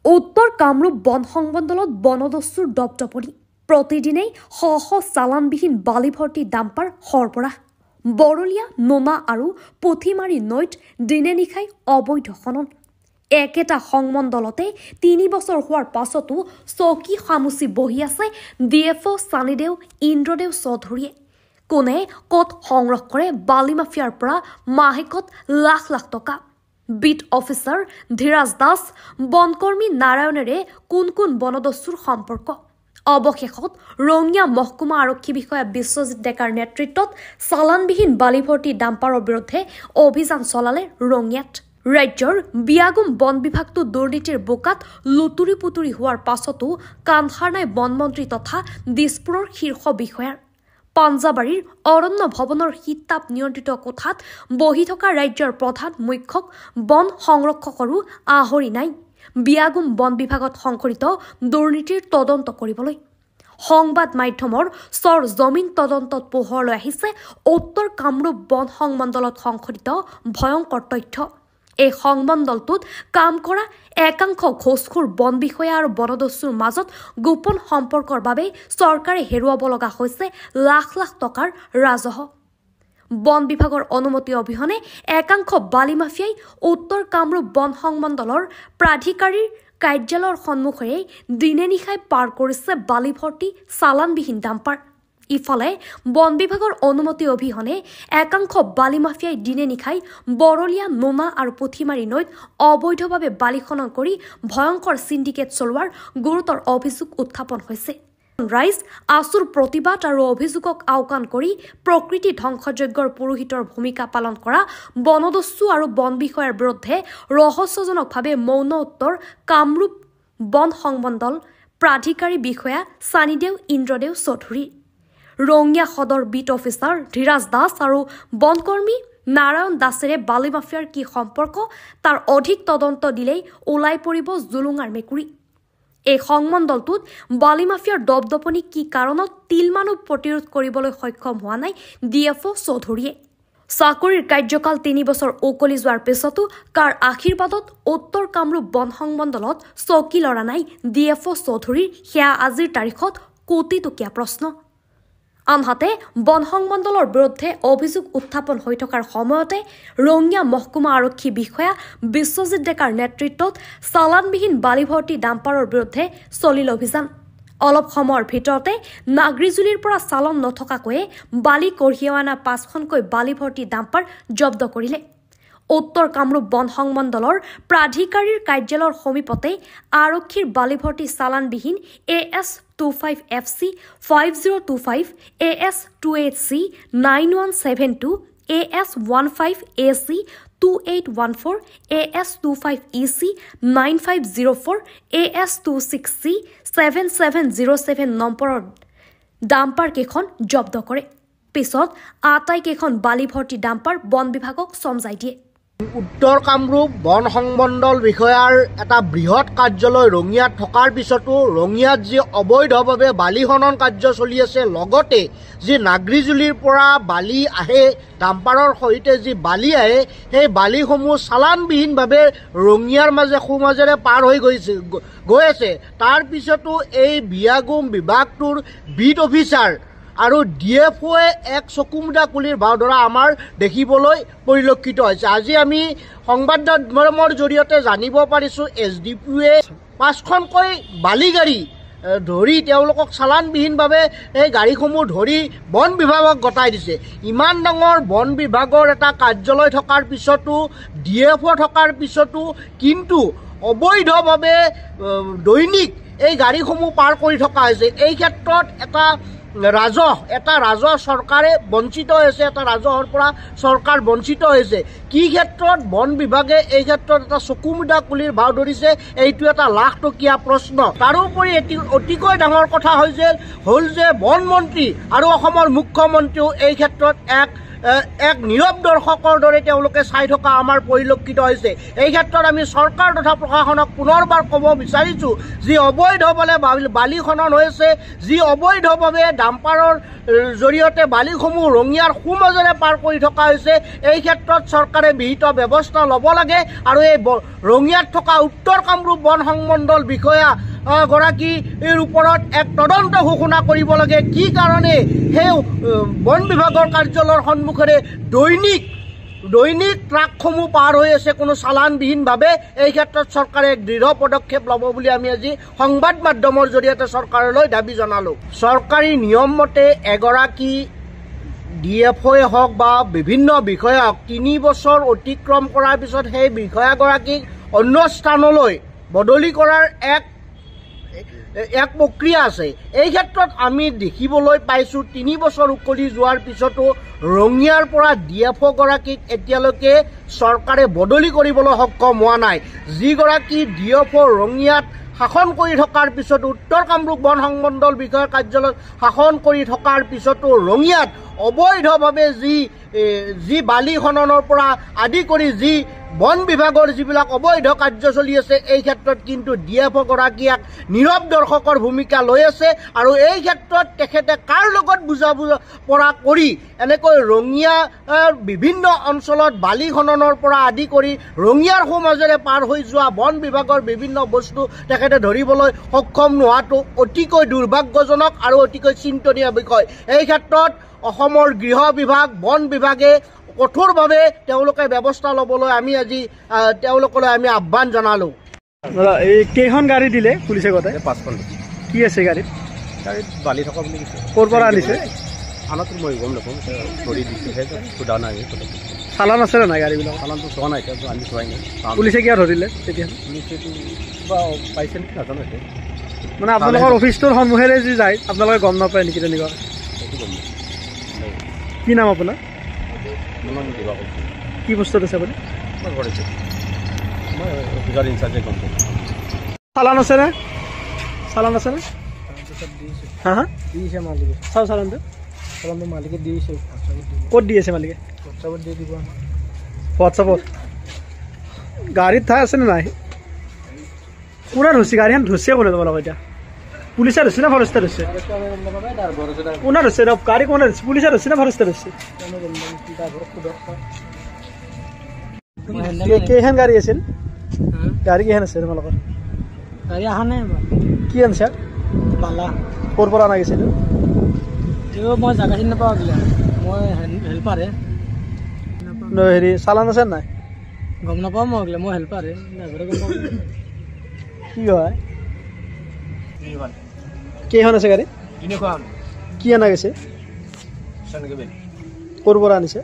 উত্তৰ কামৰূপ বন সংমণ্ডলত বনদস্যুৰ দপদপনি প্ৰতিদিনেই শ চালানবিহীন বালিভৰ্তি ডাম্পাৰ সৰবৰাহ বৰলীয়া নোনা আৰু পুথিমাৰী নৈত দিনে নিশাই অবৈধ খনন একেটা সংমণ্ডলতে ৩ বছৰ হোৱাৰ পাছতো চকী সামুচি বহি আছে ডিএফঅ সানিদেউ ইন্দ্ৰদেউ চৌধুৰীয়ে কোনে কত সংগ্ৰহ কৰে বালি মাফিয়াৰ পৰা মাহেকত লাখ লাখ টকা বিট অফিচাৰ ধীৰাজ দাস বনকৰ্মী নাৰায়ণেৰে কোন বনদস্যুৰ সম্পৰ্ক অৱশেষত ৰঙিয়া মহকুমা আৰক্ষী বিষয়া বিশ্বজিৎ ডেকাৰ নেতৃত্বত চালানবিহীন বালিভৰ্তি ডাম্পাৰৰ বিৰুদ্ধে অভিযান চলালে ৰঙিয়াত ৰাজ্যৰ বিয়াগুম বন বিভাগটো দুৰ্নীতিৰ বোকাত লুতুৰি পুতুৰি হোৱাৰ পাছতো কাণসাৰ নাই বনমন্ত্ৰী তথা দিছপুৰৰ শীৰ্ষ বিষয়াৰ পাঞ্জাবাৰীৰ অৰণ্য ভৱনৰ শীততাপ নিয়ন্ত্ৰিত কোঠাত বহি থকা ৰাজ্যৰ প্ৰধান মুখ্যক বন সংৰক্ষকৰো আহৰি নাই বিয়াগুম বন বিভাগত সংঘটিত দুৰ্নীতিৰ তদন্ত কৰিবলৈ সংবাদ মাধ্যমৰ জমিন তদন্তত পোহৰলৈ আহিছে উত্তৰ কামৰূপ বন সংমণ্ডলত সংঘটিত ভয়ংকৰ তথ্য এই সংমণ্ডলটোত কাম কৰা একাংশ ঘোষখোৰ বন বিষয়া আৰু বনদস্যুৰ মাজত গোপন সম্পৰ্কৰ বাবে চৰকাৰে হেৰুৱাব লগা হৈছে লাখ লাখ টকাৰ ৰাজহ বন বিভাগৰ অনুমতি অবিহনে একাংশ বালি মাফিয়াই উত্তৰ কামৰূপ বন সংমণ্ডলৰ প্ৰাধিকাৰীৰ কাৰ্যালয়ৰ সন্মুখেৰে দিনে নিশাই পাৰ কৰিছে বালিভৰ্তি চালানবিহীন ডাম্পাৰ ইফালে বন বিভাগৰ অনুমতি অবিহনে একাংশ বালি মাফিয়াই দিনে নিশাই বৰলীয়া নোনা আৰু পুথিমাৰী নৈত অবৈধভাৱে বালি খনন কৰি ভয়ংকৰ সিন্ডিকেট চলোৱাৰ গুৰুতৰ অভিযোগ উত্থাপন হৈছে ৰাইজ আচুৰ প্ৰতিবাদ আৰু অভিযোগক আওকাণ কৰি প্ৰকৃতি ধ্বংসযজ্ঞৰ পুৰোহিতৰ ভূমিকা পালন কৰা বনদস্যু আৰু বন বিষয়াৰ বিৰুদ্ধে ৰহস্যজনকভাৱে মৌন উত্তৰ কামৰূপ বন সংমণ্ডল প্ৰাধিকাৰী বিষয়া সানিদেউ ইন্দ্ৰদেউ চৌধুৰী ৰঙিয়া সদৰ বিট অফিচাৰ ধীৰাজ দাস আৰু বনকৰ্মী নাৰায়ণ দাসেৰে বালি মাফিয়াৰ কি সম্পৰ্ক তাৰ অধিক তদন্ত দিলেই ওলাই পৰিব জুলুঙাৰ মেকুৰী এই সংমণ্ডলটোত বালি মাফিয়াৰ দপদপনি কি কাৰণত তিলমানো প্ৰতিৰোধ কৰিবলৈ সক্ষম হোৱা নাই ডিএফঅ চৌধুৰীয়ে চাকৰিৰ কাৰ্যকাল ৩ বছৰ উকলি যোৱাৰ পিছতো কাৰ আশীৰ্বাদত উত্তৰ কামৰূপ বন সংমণ্ডলত চকী লৰা নাই ডিএফঅ চৌধুৰীৰ সেয়া আজিৰ তাৰিখত কোটিটকীয়া প্ৰশ্ন আনহাতে বন সংমণ্ডলৰ বিৰুদ্ধে অভিযোগ উত্থাপন হৈ থকাৰ সময়তে ৰঙিয়া মহকুমা আৰক্ষী বিষয়া বিশ্বজিৎ ডেকাৰ নেতৃত্বত চালানবিহীন বালিভৰ্তি ডাম্পাৰৰ বিৰুদ্ধে চলিল অভিযান অলপ সময়ৰ ভিতৰতে নাগৰিজুলিৰ পৰা চালান নথকাকৈয়ে বালি কঢ়িয়াই অনা ৫খনকৈ বালিভৰ্তি ডাম্পাৰ জব্দ কৰিলে উত্তৰ কামৰূপ বন সংমণ্ডলৰ প্ৰাধিকাৰীৰ কাৰ্যালয়ৰ সমীপতে আৰক্ষীৰ বালিভৰ্তি চালানবিহীন AS25FC 5025 AS28C 9172 AS15AC 2814 AS25EC 9504 AS26C 7707 নম্বৰৰ ডাম্পাৰ কেইখন জব্দ কৰে পিছত আটাইকেইখন বালিভৰ্তি ডাম্পাৰ বন বিভাগক সমজাই দিয়ে উত্তৰ কামৰূপ বন সংমণ্ডল বিষয়াৰ এটা বৃহৎ কাৰ্যালয় ৰঙিয়াত থকাৰ পিছতো ৰঙিয়াত যি অবৈধভাৱে বালি খনন কাৰ্য চলি আছে লগতে যি নাগৰিজুলিৰ পৰা বালি আহে ডাম্পাৰৰ সৈতে যি বালি আহে সেই বালিসমূহ চালানবিহীনভাৱে ৰঙিয়াৰ সোঁমাজেৰে পাৰ হৈ গৈ আছে তাৰ পিছতো এই বিয়াগুম বিভাগটোৰ বিট অফিচাৰ আৰু ডিএফঅ'য়ে এক চকুমুদা কুলিৰ ভাও ধৰা আমাৰ দেখিবলৈ পৰিলক্ষিত হৈছে আজি আমি সংবাদ মাধ্যমৰ জৰিয়তে জানিব পাৰিছোঁ SDPOয়ে ৫খনকৈ বালি গাড়ী ধৰি তেওঁলোকক চালানবিহীনভাৱে এই গাড়ীসমূহ ধৰি বন বিভাগক গতাই দিছে ইমান ডাঙৰ বন বিভাগৰ এটা কাৰ্যালয় থকাৰ পিছতো ডিএফঅ থকাৰ পিছতো কিন্তু অবৈধভাৱে দৈনিক এই গাড়ীসমূহ পাৰ কৰি থকা হৈছে এই ক্ষেত্ৰত এটা ৰাজহ চৰকাৰে বঞ্চিত হৈছে এটা ৰাজহৰ পৰা চৰকাৰ বঞ্চিত হৈছে কি ক্ষেত্ৰত বন বিভাগে এই ক্ষেত্ৰত এটা চকুমুদা কুলিৰ ভাও ধৰিছে এইটো এটা লাখ টকীয়া প্ৰশ্ন তাৰোপৰি অতিকৈ ডাঙৰ কথা হ'ল যে বন মন্ত্ৰী আৰু অসমৰ মুখ্যমন্ত্ৰীও এই ক্ষেত্ৰত এক এক নীৰৱ দৰ্শকৰ দৰে তেওঁলোকে চাই থকা আমাৰ পৰিলক্ষিত হৈছে। এই ক্ষেত্ৰত আমি চৰকাৰ তথা প্ৰশাসনক পুনৰবাৰ ক'ব বিচাৰিছোঁ, যি অবৈধভাৱে বালি খনন হৈছে, যি অবৈধভাৱে ডাম্পাৰৰ জৰিয়তে বালিসমূহ ৰঙিয়াৰ সোঁমাজেৰে পাৰ কৰি থকা হৈছে, এই ক্ষেত্ৰত চৰকাৰে বিহিত ব্যৱস্থা ল'ব লাগে আৰু এই ৰঙিয়াত থকা উত্তৰ কামৰূপ বন সংমণ্ডল বিষয়া গৰাকীৰ ওপৰত এক তদন্ত ঘোষণা কৰিব লাগে। কি কাৰণে সেই বন বিভাগৰ কাৰ্যালয়ৰ সন্মুখেৰে দৈনিক ট্ৰাকসমূহ পাৰ হৈ আছে কোনো চালানবিহীনভাৱে, এই ক্ষেত্ৰত চৰকাৰে এক দৃঢ় পদক্ষেপ ল'ব বুলি আমি আজি সংবাদ মাধ্যমৰ জৰিয়তে চৰকাৰলৈ দাবী জনালোঁ। চৰকাৰী নিয়ম মতে এগৰাকী DFOই হওক বা বিভিন্ন বিষয়াক 3 বছৰ অতিক্ৰম কৰাৰ পিছত সেই বিষয়াগৰাকীক অন্য স্থানলৈ বদলি কৰাৰ এক প্ৰক্ৰিয়া আছে। এই ক্ষেত্ৰত আমি দেখিবলৈ পাইছোঁ 3 বছৰ উকলি যোৱাৰ পিছতো ৰঙিয়াৰ পৰা DFO গৰাকীক এতিয়ালৈকে চৰকাৰে বদলি কৰিবলৈ সক্ষম হোৱা নাই। যিগৰাকী DFO ৰঙিয়াত শাসন কৰি থকাৰ পিছতো, উত্তৰ কামৰূপ বন সংমণ্ডল বিষয়াৰ কাৰ্যালয়ত শাসন কৰি থকাৰ পিছতো ৰঙিয়াত অবৈধভাৱে যি বালি খননৰ পৰা আদি কৰি যি বন বিভাগৰ যিবিলাক অবৈধ কাৰ্য চলি আছে, এই ক্ষেত্ৰত কিন্তু DFO গৰাকীয়ে নীৰৱ দৰ্শকৰ ভূমিকা লৈ আছে আৰু এই ক্ষেত্ৰত তেখেতে কাৰ লগত বুজা পৰা কৰি এনেকৈ ৰঙিয়াৰ বিভিন্ন অঞ্চলত বালি খননৰ পৰা আদি কৰি ৰঙিয়াৰ সোঁমাজেৰে পাৰ হৈ যোৱা বন বিভাগৰ বিভিন্ন বস্তু তেখেতে ধৰিবলৈ সক্ষম নোহোৱাটো অতিকৈ দুৰ্ভাগ্যজনক আৰু অতিকৈ চিন্তনীয় বিষয়। এই ক্ষেত্ৰত অসমৰ গৃহ বিভাগ, বন বিভাগে কঠোৰভাৱে তেওঁলোকে ব্যৱস্থা ল'বলৈ আমি আজি তেওঁলোকলৈ আমি আহ্বান জনালোঁ। এই কেইখন গাড়ী দিলে পুলিচে গতে? 5খন। কি আছে গাড়ীত বালি থকা বুলি কৈছে। ক'ৰ পৰা আনিছে? আনাটো মই গম নাপাওঁ, ধৰি দিছোহে, সোধা নাই। চালান আছে নে নাই গাড়ীবিলাক? চালানটো চোৱা নাই, আমি চোৱাই নাই। পুলিচে কিয় ধৰিলে তেতিয়া? পুলিচেতো কিবা পাইছে নেকি নাজানো। মানে আপোনালোকৰ অফিচটোৰ সন্মুখেৰে যি যায় আপোনালোকে গম নাপায় নেকি তেনেকুৱা? সেইটো গম নাপাওঁ। কি নাম আপোনাৰ? কিবা কি বস্তুত আছে আপুনি? মই ঘৰতে, মই অফিচাৰ ইনচাৰ্জে গম পাওঁ। চালান আছেনে? চালান আছেনে? হা হা দিছে মালিকে। চাওঁ চালানটো। চালানটো মালিকে দিছে। ক'ত দি আছে মালিকে? হোৱাটছআপত দি দিব। হোৱাটছআপত গাড়ীত ঠাই আছেনে নাই? কোনে ধৰিছে গাড়ীখন? ধৰিছে কোনে তোমালোকৰ এতিয়া? পুলিচে ধৰিছে নে ফৰেষ্টে ধৰিছে? কোনে ধৰিছে? গাড়ী কোনে ধৰিছে? পুলিচে ধৰিছে নে ফৰেষ্টে ধৰিছে? কেইখন গাড়ী আছিল? গাড়ী কেইখন আছে তোমালোকৰ? গাড়ী অহা নাই। কি আনিছা? বালা। ক'ৰ পৰা অনা গৈছিল? মই জাগা চিনি নাপাওঁ, মই হেল্পাৰহে। হেৰি চালান আছে নাই? গম নাপাওঁ মই হেল্পাৰহে, ড্ৰাইভাৰে গম পাওঁ। কি হয়? কেইখন আছে গাড়ী? কি অনা গৈছে? ক'ৰ পৰা আনিছে?